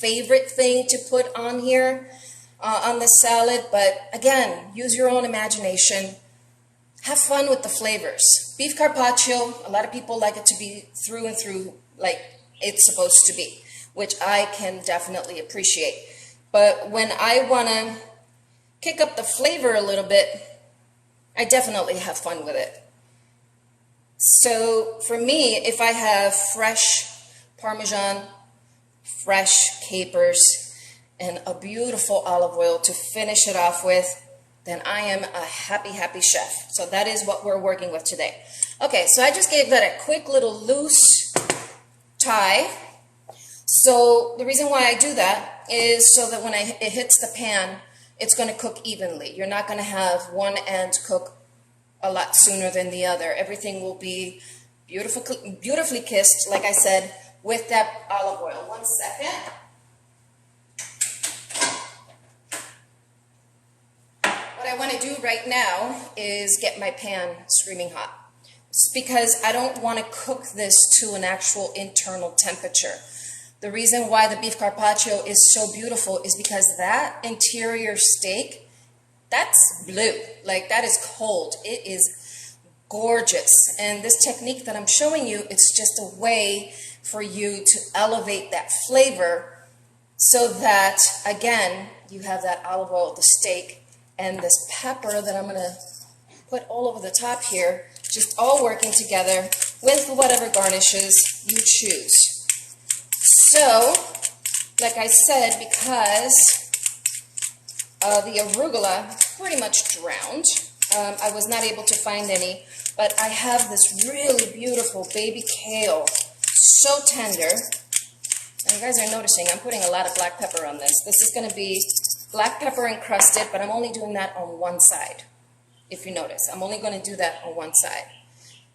favorite thing to put on here on the salad, but again, use your own imagination. Have fun with the flavors. Beef carpaccio, a lot of people like it to be through and through like it's supposed to be, which I can definitely appreciate. But when I want to kick up the flavor a little bit, I definitely have fun with it. So for me, if I have fresh Parmesan, fresh capers, and a beautiful olive oil to finish it off with, then I am a happy, happy chef. So that is what we're working with today. Okay, so I just gave that a quick little loose tie. So the reason why I do that is so that when it hits the pan, it's going to cook evenly. You're not going to have one end cook a lot sooner than the other. Everything will be beautifully kissed, like I said, with that olive oil. 1 second. What I want to do right now is get my pan screaming hot. It's because I don't want to cook this to an actual internal temperature. The reason why the beef carpaccio is so beautiful is because that interior steak, that's blue. Like, that is cold. It is gorgeous. And this technique that I'm showing you, it's just a way for you to elevate that flavor so that, again, you have that olive oil, the steak, and this pepper that I'm going to put all over the top here, just all working together with whatever garnishes you choose. So, like I said, because the arugula pretty much drowned, I was not able to find any, but I have this really beautiful baby kale, so tender. And you guys are noticing I'm putting a lot of black pepper on this. This is going to be black pepper encrusted, but I'm only doing that on one side. If you notice, I'm only going to do that on one side.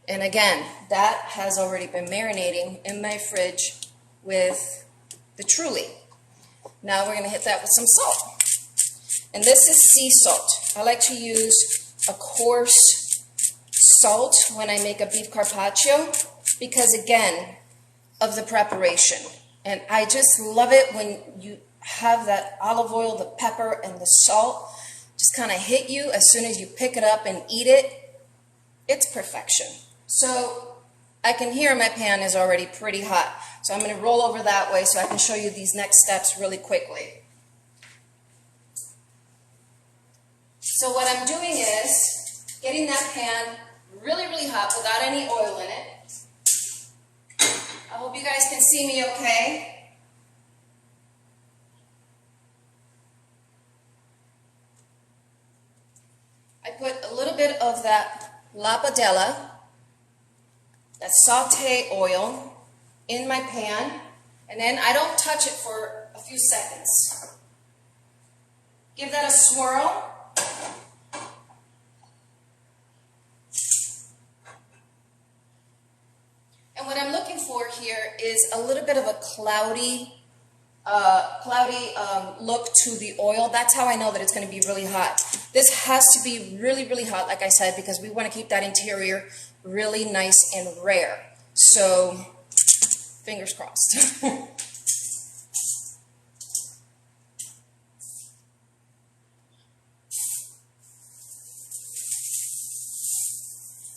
And again, that has already been marinating in my fridge with the Truly. Now we're going to hit that with some salt. And this is sea salt. I like to use a coarse salt when I make a beef carpaccio because, again, of the preparation. And I just love it when you have that olive oil, the pepper, and the salt just kind of hit you as soon as you pick it up and eat it. It's perfection. So I can hear my pan is already pretty hot. So I'm going to roll over that way so I can show you these next steps really quickly. So what I'm doing is getting that pan really, really hot without any oil in it. I hope you guys can see me okay. I put a little bit of that La Padella, that saute oil, in my pan, and then I don't touch it for a few seconds. Give that a swirl. And what I'm looking for here is a little bit of a cloudy look to the oil. That's how I know that it's going to be really hot. This has to be really, really hot, like I said, because we want to keep that interior really nice and rare. So, fingers crossed.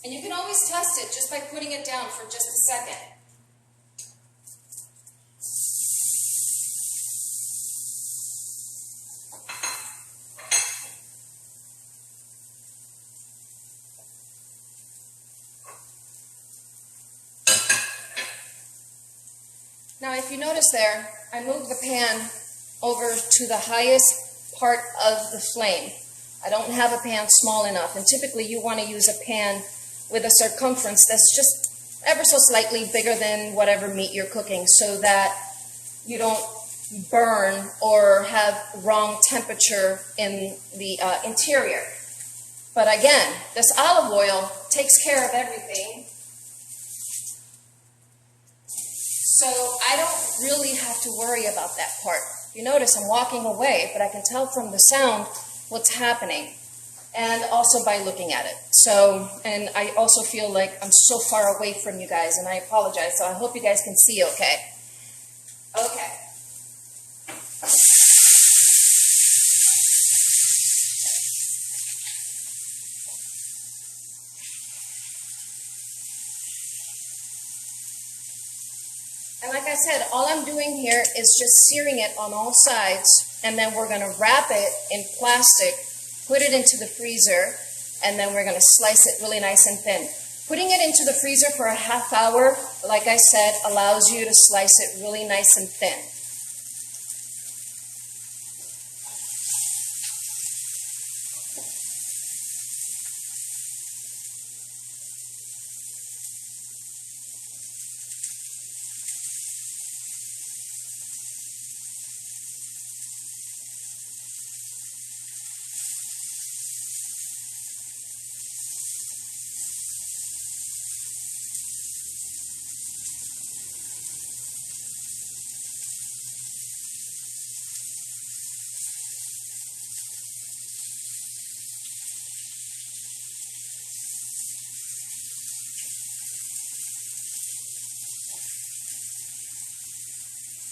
And you can always test it just by putting it down for just a second. Now, if you notice there, I moved the pan over to the highest part of the flame. I don't have a pan small enough, and typically you want to use a pan with a circumference that's just ever so slightly bigger than whatever meat you're cooking so that you don't burn or have wrong temperature in the interior. But again, this olive oil takes care of everything. So I don't really have to worry about that part. You notice I'm walking away, but I can tell from the sound what's happening, and also by looking at it. So, and I also feel like I'm so far away from you guys, and I apologize, so I hope you guys can see okay. Okay. said, all I'm doing here is just searing it on all sides, and then we're going to wrap it in plastic, put it into the freezer, and then we're going to slice it really nice and thin. Putting it into the freezer for a half hour, like I said, allows you to slice it really nice and thin.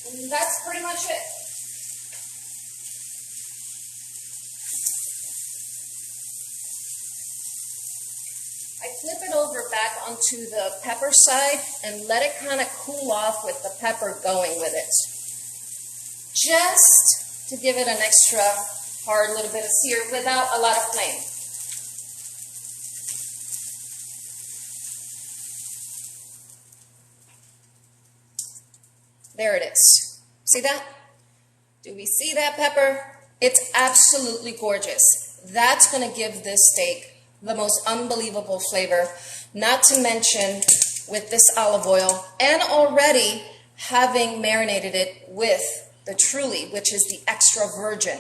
And that's pretty much it. I flip it over back onto the pepper side and let it kind of cool off with the pepper going with it. Just to give it an extra hard little bit of sear without a lot of flame. There it is. See that? Do we see that pepper? It's absolutely gorgeous. That's going to give this steak the most unbelievable flavor, not to mention with this olive oil and already having marinated it with the Truly, which is the extra virgin.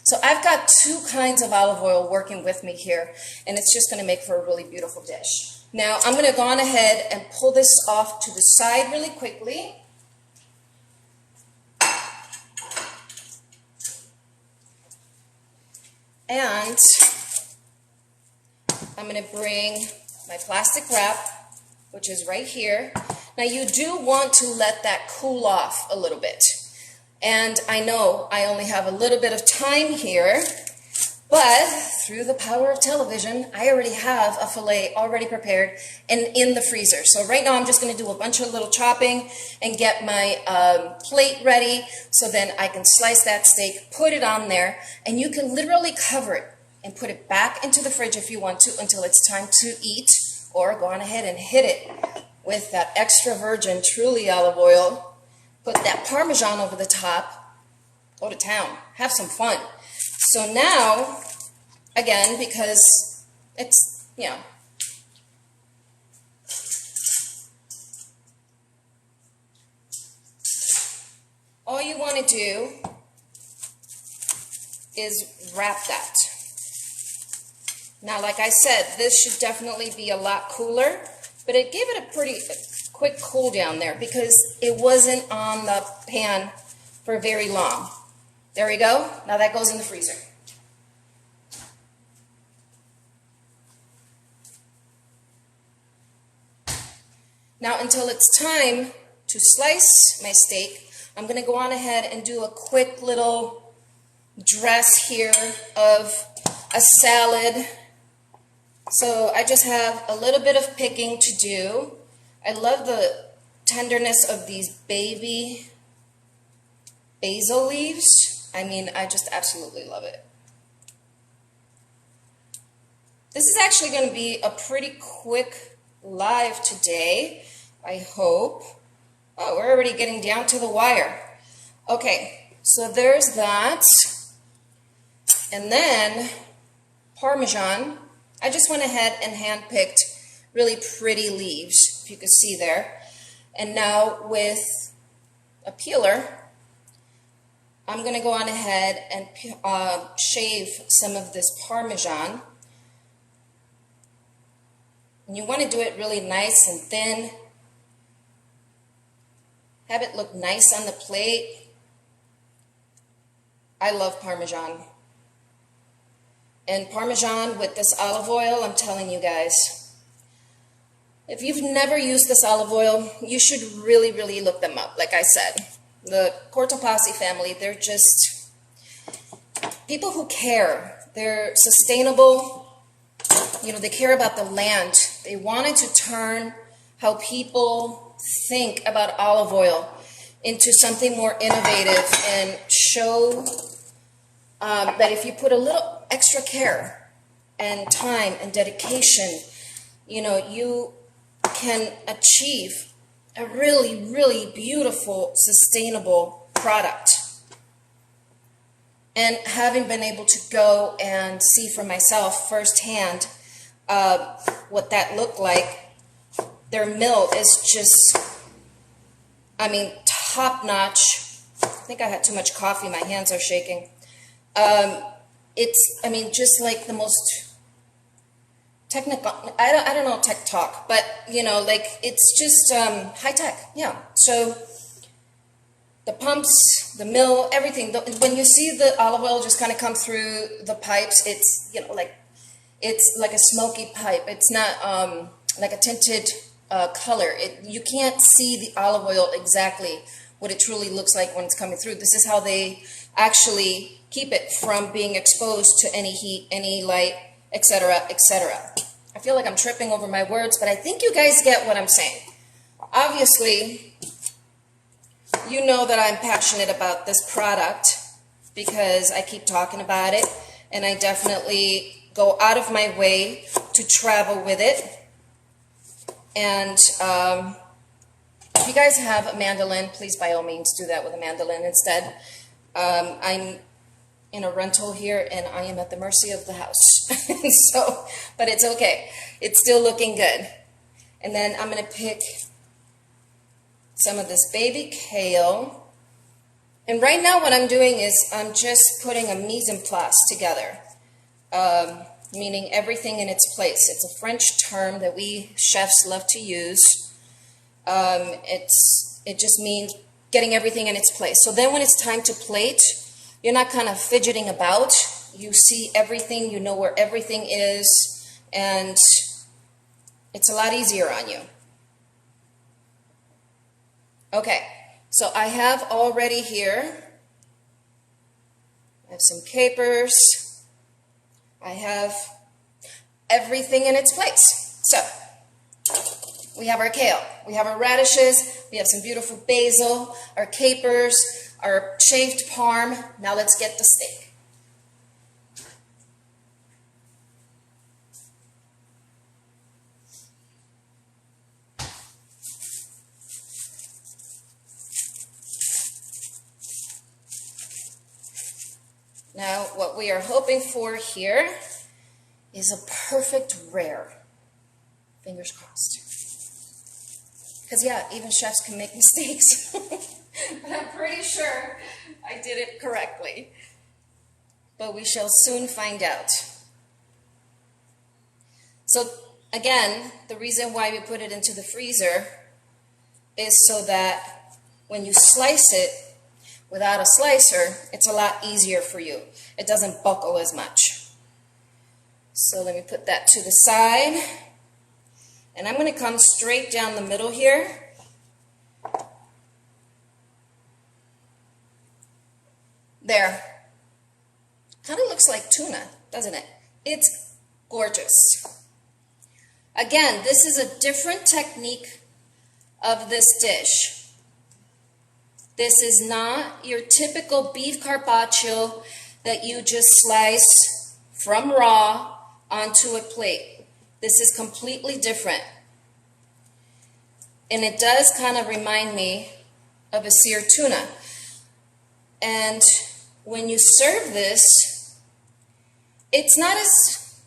So I've got two kinds of olive oil working with me here, and it's just going to make for a really beautiful dish. Now I'm going to go on ahead and pull this off to the side really quickly. And I'm going to bring my plastic wrap, which is right here. Now you do want to let that cool off a little bit. And I know I only have a little bit of time here, but through the power of television, I already have a fillet already prepared and in the freezer. So right now I'm just going to do a bunch of little chopping and get my plate ready so then I can slice that steak, put it on there, and you can literally cover it and put it back into the fridge if you want to until it's time to eat, or go on ahead and hit it with that extra virgin Truly olive oil. Put that Parmesan over the top, go to town, have some fun. So now, again, because it's, you know, all you want to do is wrap that. Now, like I said, this should definitely be a lot cooler, but it gave it a pretty quick cool down there because it wasn't on the pan for very long. There we go. Now that goes in the freezer. Now until it's time to slice my steak, I'm going to go on ahead and do a quick little dress here of a salad. So I just have a little bit of picking to do. I love the tenderness of these baby basil leaves. I mean, I just absolutely love it. This is actually going to be a pretty quick live today, I hope. Oh, we're already getting down to the wire. Okay, so there's that. And then Parmesan. I just went ahead and hand-picked really pretty leaves, if you could see there. And now with a peeler, I'm going to go on ahead and shave some of this Parmesan. And you want to do it really nice and thin. Have it look nice on the plate. I love Parmesan. And Parmesan with this olive oil, I'm telling you guys, if you've never used this olive oil, you should really, really look them up. Like I said, the Carpaccio family, they're just people who care. They're sustainable. You know, they care about the land. They wanted to turn how people think about olive oil into something more innovative and show that if you put a little extra care and time and dedication, you know, you can achieve a really, really beautiful, sustainable product. And having been able to go and see for myself firsthand what that looked like, their mill is just, I mean, top notch. I think I had too much coffee. My hands are shaking. It's, I mean, just like the most technical, I don't know tech talk, but, you know, like, it's just high tech, yeah. So the pumps, the mill, everything, when you see the olive oil just kind of come through the pipes, it's, you know, like, it's like a smoky pipe. It's not like a tinted color. You can't see the olive oil exactly what it truly looks like when it's coming through. This is how they actually keep it from being exposed to any heat, any light, etc., etc. I feel like I'm tripping over my words, but I think you guys get what I'm saying. Obviously, you know that I'm passionate about this product because I keep talking about it, and I definitely go out of my way to travel with it. And if you guys have a mandolin, please by all means do that with a mandolin instead. I'm in a rental here and I am at the mercy of the house. So, but it's okay. It's still looking good. And then I'm going to pick some of this baby kale. And right now what I'm doing is I'm just putting a mise en place together. Meaning everything in its place. It's a French term that we chefs love to use. It just means getting everything in its place. So then when it's time to plate, you're not kind of fidgeting about. You see everything, you know where everything is, and it's a lot easier on you. Okay, so I have already here, I have some capers. I have everything in its place. So we have our kale, we have our radishes, we have some beautiful basil, our capers, our shaved parm. Now let's get the steak. Now, what we are hoping for here is a perfect rare. Fingers crossed. Because, yeah, even chefs can make mistakes. But I'm pretty sure I did it correctly. But we shall soon find out. So, again, the reason why we put it into the freezer is so that when you slice it, without a slicer, it's a lot easier for you. It doesn't buckle as much. So let me put that to the side. And I'm going to come straight down the middle here. There. Kind of looks like tuna, doesn't it? It's gorgeous. Again, this is a different technique of this dish. This is not your typical beef carpaccio that you just slice from raw onto a plate. This is completely different. And it does kind of remind me of a seared tuna. And when you serve this, it's not as...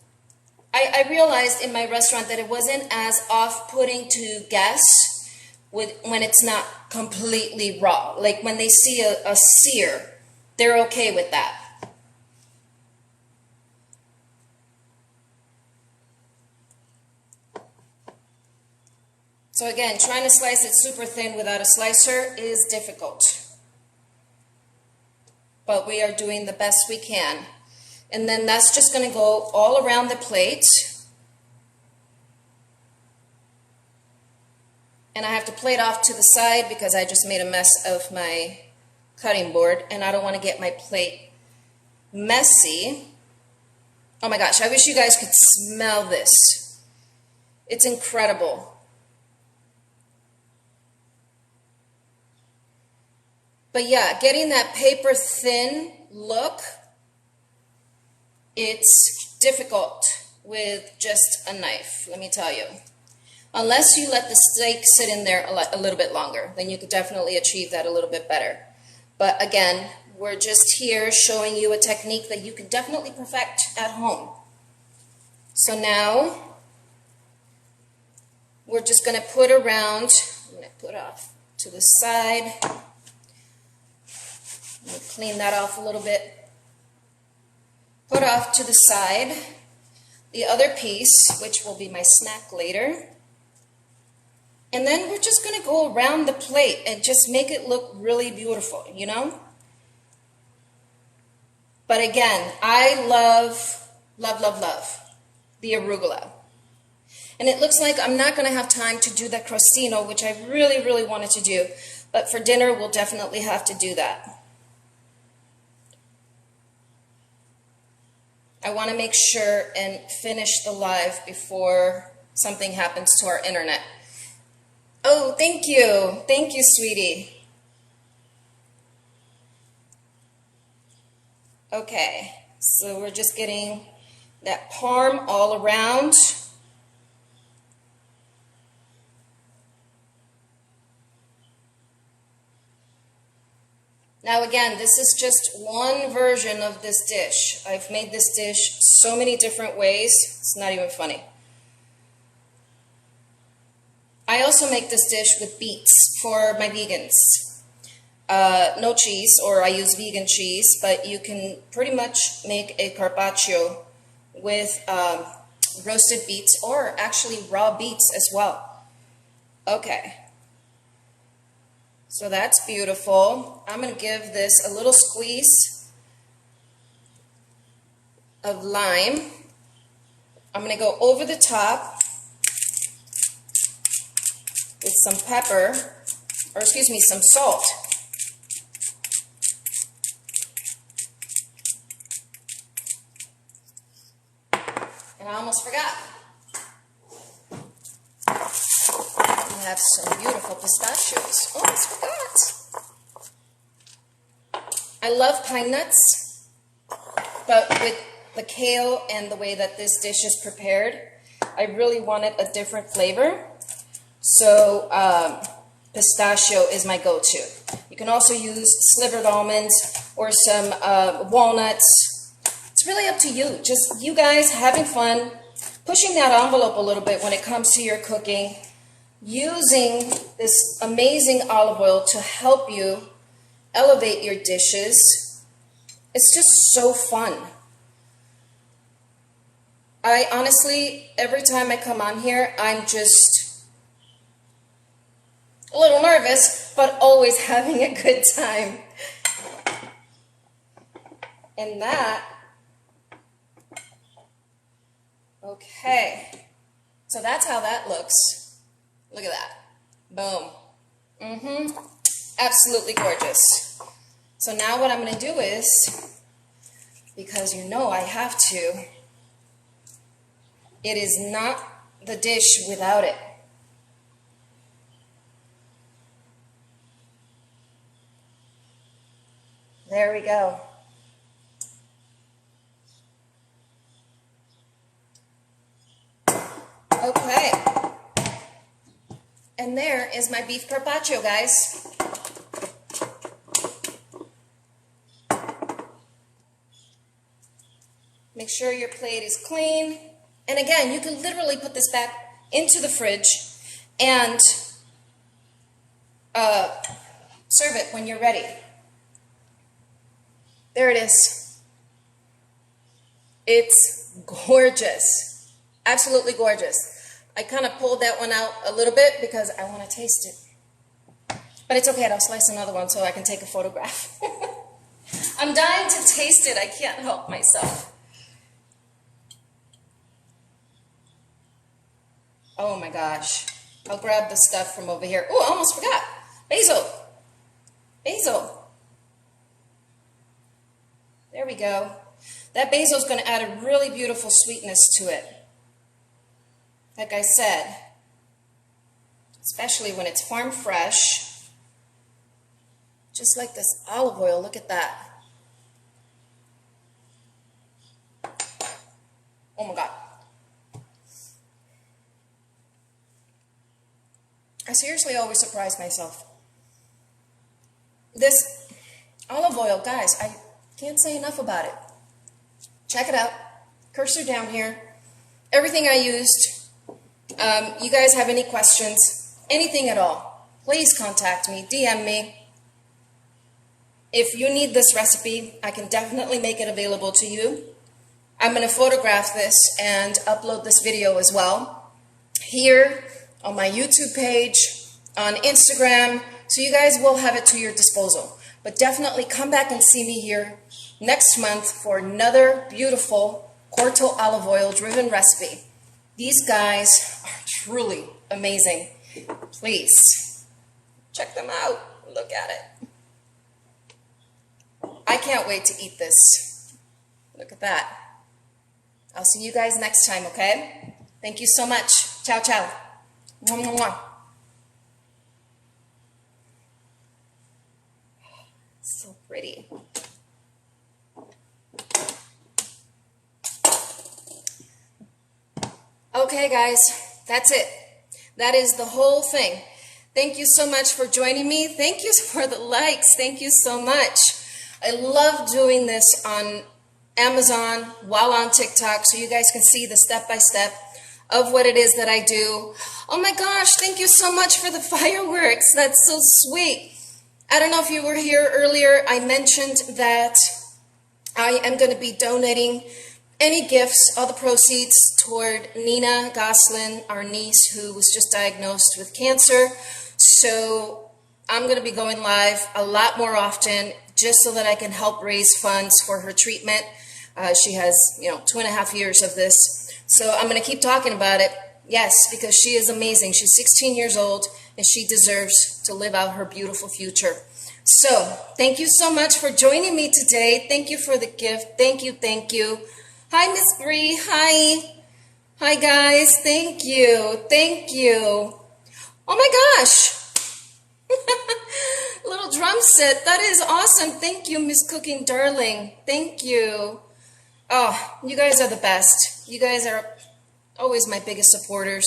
I realized in my restaurant that it wasn't as off-putting to guests when it's not completely raw. Like when they see a sear, they're okay with that. So again, trying to slice it super thin without a slicer is difficult. But we are doing the best we can. And then that's just going to go all around the plate. And I have to plate off to the side because I just made a mess of my cutting board and I don't want to get my plate messy. Oh my gosh, I wish you guys could smell this. It's incredible. But yeah, getting that paper thin look, it's difficult with just a knife, let me tell you. Unless you let the steak sit in there a little bit longer, then you could definitely achieve that a little bit better. But again, we're just here showing you a technique that you can definitely perfect at home. So now, we're just going to put around, I'm going to put off to the side. I'm going to clean that off a little bit. Put off to the side the other piece, which will be my snack later. And then we're just going to go around the plate and just make it look really beautiful, you know? But again, I love, love, love, love the arugula. And it looks like I'm not going to have time to do the crostino, which I really, really wanted to do. But for dinner, we'll definitely have to do that. I want to make sure and finish the live before something happens to our internet. Oh, thank you. Thank you, sweetie. Okay, so we're just getting that parm all around. Now again, this is just one version of this dish. I've made this dish so many different ways, it's not even funny. I also make this dish with beets for my vegans. No cheese, or I use vegan cheese, but you can pretty much make a carpaccio with roasted beets, or actually raw beets as well. Okay. So that's beautiful. I'm going to give this a little squeeze of lime. I'm going to go over the top with some pepper, or excuse me, some salt. And I almost forgot. We have some beautiful pistachios. Almost forgot. I love pine nuts, but with the kale and the way that this dish is prepared, I really wanted a different flavor. So pistachio is my go-to. You can also use slivered almonds or some walnuts. It's really up to you. Just you guys having fun, pushing that envelope a little bit when it comes to your cooking, using this amazing olive oil to help you elevate your dishes. It's just so fun. I honestly, every time I come on here, I'm just a little nervous, but always having a good time. And that, okay, so that's how that looks. Look at that. Boom. Absolutely gorgeous. So now what I'm going to do is, because you know I have to, it is not the dish without it. There we go. Okay. And there is my beef carpaccio, guys. Make sure your plate is clean. And again, you can literally put this back into the fridge and serve it when you're ready. There it is. It's gorgeous. Absolutely gorgeous. I kind of pulled that one out a little bit because I want to taste it. But it's okay, I'll slice another one so I can take a photograph. I'm dying to taste it. I can't help myself. Oh my gosh. I'll grab the stuff from over here. Oh, I almost forgot. Basil. Basil. There we go. That basil is going to add a really beautiful sweetness to it. Like I said, especially when it's farm fresh, Just like this olive oil, look at that. Oh my God. I seriously always surprise myself. This olive oil, guys, I can't say enough about it. Check it out. Cursor down here. Everything I used. You guys have any questions, anything at all, please contact me, DM me. If you need this recipe, I can definitely make it available to you. I'm going to photograph this and upload this video as well here on my YouTube page, on Instagram, so you guys will have it to your disposal. But definitely come back and see me here next month for another beautiful Corto olive oil driven recipe. These guys are truly amazing. Please check them out. Look at it. I can't wait to eat this. Look at that. I'll see you guys next time, okay? Thank you so much. Ciao, ciao. Mwah, mwah, mwah. So pretty. Okay, guys, that's it. That is the whole thing. Thank you so much for joining me. Thank you for the likes. Thank you so much. I love doing this on Amazon while on TikTok so you guys can see the step-by-step of what it is that I do. Oh my gosh, thank you so much for the fireworks. That's so sweet. I don't know if you were here earlier. I mentioned that I am going to be donating any gifts, all the proceeds toward Nina Goslin, our niece who was just diagnosed with cancer. So I'm going to be going live a lot more often just so that I can help raise funds for her treatment. She has, 2.5 years of this. So I'm going to keep talking about it. Yes, because she is amazing. She's 16 years old and she deserves to live out her beautiful future. So thank you so much for joining me today. Thank you for the gift. Thank you. Thank you. Hi, Miss Bree. Hi. Hi, guys. Thank you. Thank you. Oh, my gosh. Little drum set. That is awesome. Thank you, Miss Cooking Darling. Thank you. Oh, you guys are the best. You guys are always my biggest supporters.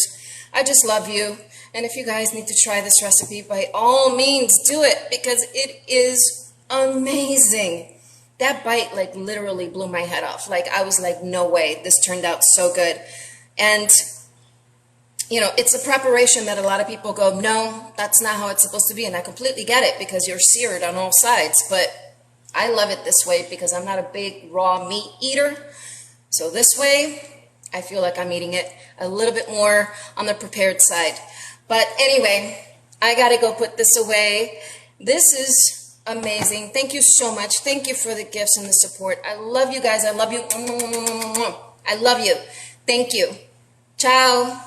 I just love you. And if you guys need to try this recipe, by all means, do it because it is amazing. That bite like literally blew my head off. Like I was like, no way, this turned out so good. And it's a preparation that a lot of people go, no, that's not how it's supposed to be. And I completely get it because you're seared on all sides. But I love it this way because I'm not a big raw meat eater. So this way, I feel like I'm eating it a little bit more on the prepared side. But anyway, I got to go put this away. This is amazing. Thank you so much. Thank you for the gifts and the support. I love you guys. I love you. I love you. Thank you. Ciao.